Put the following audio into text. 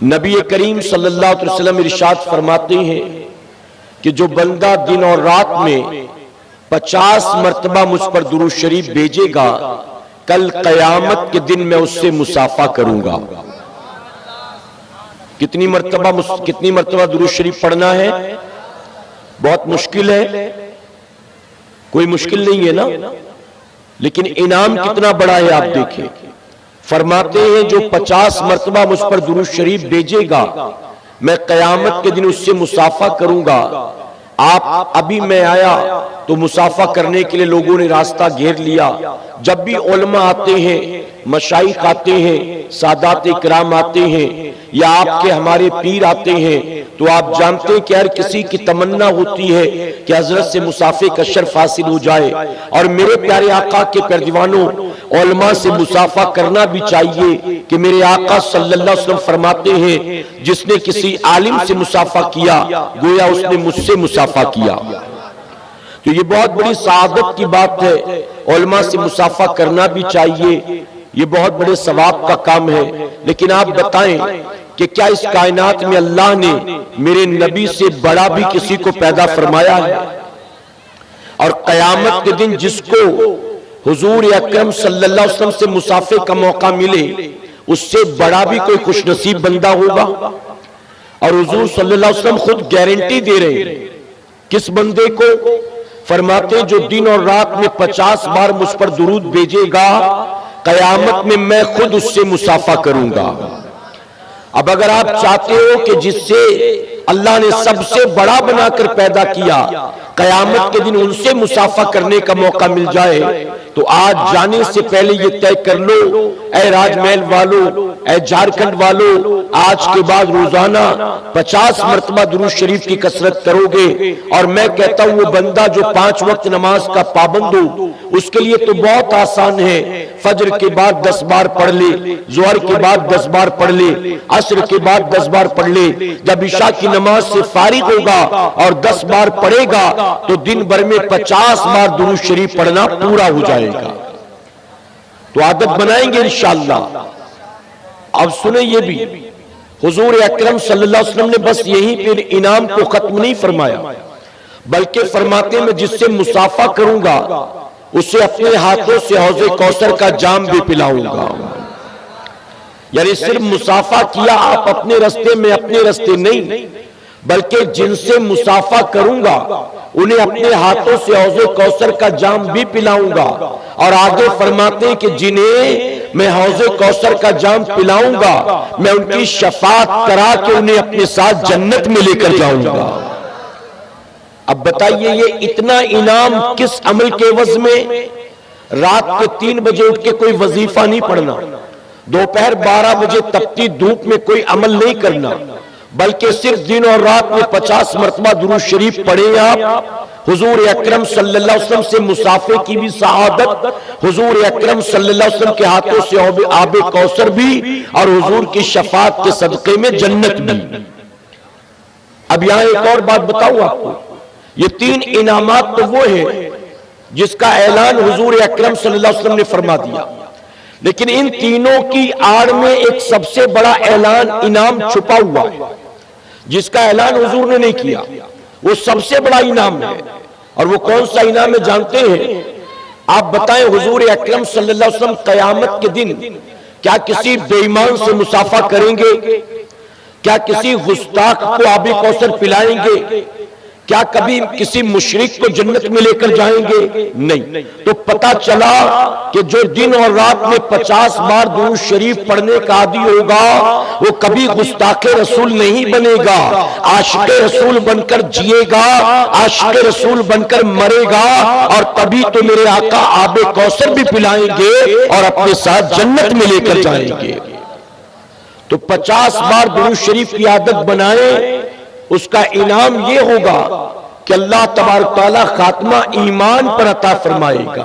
नबी करीम सल्लल्लाहु अलैहि वसल्लम इरशाद फरमाते हैं कि जो बंदा दिन और रात में 50 मरतबा मुझ पर दुरूद शरीफ भेजेगा, कल कयामत के दिन मैं उससे मुसाफा करूंगा। कितनी मरतबा दुरूद शरीफ पढ़ना है? बहुत मुश्किल है, कोई मुश्किल नहीं है ना, लेकिन इनाम कितना बड़ा है आप देखें। फरमाते हैं जो 50 मरतबा मुझ पर दुरूद शरीफ भेजेगा, मैं कयामत के दिन उससे मुसाफा करूंगा। आप अभी मैं आया तो मुसाफा करने के लिए लोगों ने रास्ता घेर लिया। जब भी उलमा आते हैं, मशाइख आते हैं, सादात इकराम आते हैं या आपके हमारे पीर आते हैं, तो आप जानते हैं कि हर किसी की तमन्ना होती है कि हजरत से मुसाफे का शर्फ हासिल हो जाए। और मेरे प्यारे आका के प्यारे दीवानों, उलमा से मुसाफा करना भी चाहिए कि मेरे आका सल्लल्लाहु अलैहि वसल्लम फरमाते हैं जिसने किसी आलिम से मुसाफा किया गोया उसने मुझसे मुसाफा किया। तो ये बहुत बड़ी सआदत की बात है, उलमा से मुसाफा करना भी चाहिए, ये बहुत बड़े सवाब का काम है। लेकिन आप बताएं कि क्या इस कायनात में अल्लाह ने मेरे नबी से बड़ा भी किसी को पैदा फरमाया है? और कयामत के दिन जिसको हुजूर अकरम सल्लल्लाहु अलैहि वसल्लम से मुसाफे का मौका मिले, उससे बड़ा भी कोई खुशनसीब बंदा होगा? और हुजूर सल्लल्लाहु अलैहि वसल्लम खुद गारंटी दे रहे हैं किस बंदे को? फरमाते जो दिन और रात में 50 बार मुझ पर दुरूद भेजेगा, कयामत में मैं खुद उससे मुसाफा करूंगा। अब अगर आप चाहते हो कि जिससे अल्लाह ने सबसे बड़ा बनाकर पैदा किया, कयामत के दिन उनसे मुसाफा करने का मौका मिल जाए, तो आज जाने से पहले ये तय कर लो, ऐ राजमहल वालों, ऐ झारखंड वालों, आज के बाद रोजाना 50 मरतबा दुरूद शरीफ की कसरत करोगे। और मैं कहता हूं वो बंदा जो 5 वक्त नमाज का पाबंद हो, उसके लिए तो बहुत आसान है। फजर के बाद 10 बार पढ़ ले, जोहर के बाद 10 बार पढ़ ले, असर के बाद 10 बार पढ़ ले। जब इशा की नमाज से फारिग होगा और 10 बार पढ़ेगा तो दिन भर में 50 बार दुरूद शरीफ पढ़ना पूरा हो जाएगा। तो आदत बनाएंगे इंशाअल्लाह। अब सुने ये भी, हुजूर अकरम सल्लल्लाहु अलैहि वसल्लम ने बस यहीं पे इनाम को खत्म नहीं फरमाया, बल्कि फरमाते मैं जिससे मुसाफा करूंगा उसे अपने हाथों से हौज़े कौसर का जाम भी पिलाऊंगा। यानी सिर्फ मुसाफा किया आप अपने रास्ते में, अपने रास्ते नहीं, बल्कि जिनसे मुसाफा करूंगा उन्हें अपने हाथों से हौज़े कौसर का जाम भी पिलाऊंगा। और आगे फरमाते हैं कि जिन्हें मैं हौज़े कौसर का जाम पिलाऊंगा, मैं उनकी शफाअत करा के उन्हें अपने साथ जन्नत में लेकर जाऊंगा। अब बताइए ये इतना इनाम किस अमल के एवज में? रात के 3 बजे उठ के कोई वजीफा नहीं पढ़ना, दोपहर 12 बजे तपती धूप में कोई अमल नहीं करना, बल्कि सिर्फ दिन और रात में 50 मरतबा दुरूद शरीफ पढ़े आप। हुजूर अकरम सल्लल्लाहु अलैहि वसल्लम से मुसाफे की भी सआदत, हुजूर अकरम सल्लल्लाहु अलैहि वसल्लम के हाथों से आबे कौसर भी, और हुजूर की शफाअत के सदक़े में जन्नत भी। अब यहां एक और बात बताऊं आपको, ये 3 इनामात तो वो है जिसका ऐलान हुजूर अकरम सल्लल्लाहु अलैहि वसल्लम ने फरमा दिया, लेकिन इन तीनों की आड़ में एक सबसे बड़ा ऐलान इनाम छुपा हुआ है जिसका ऐलान हुजूर ने नहीं किया। वो सबसे बड़ा इनाम है, और वो कौन सा इनाम है जानते हैं? आप बताएं, हुजूर अकरम सल्लल्लाहु अलैहि वसल्लम कयामत के दिन क्या किसी बेईमान से मुसाफा करेंगे? क्या किसी गुस्ताख को आबे कौसर पिलाएंगे? क्या कभी किसी मुशरिक को जन्नत में लेकर जाएंगे? नहीं। तो पता चला कि जो दिन और रात में 50 बार दुरूद शरीफ पढ़ने का आदी होगा वो कभी गुस्ताखे रसूल नहीं बनेगा, आशिक़े रसूल बनकर जिएगा, आशिक़े रसूल बनकर मरेगा, और तभी तो मेरे आका आबे कौसर भी पिलाएंगे और अपने साथ जन्नत में लेकर जाएंगे। तो 50 बार दुरूद शरीफ की आदत बनाए, उसका इनाम ये होगा कि अल्लाह तबारक तआला खात्मा ईमान पर अता फरमाएगा।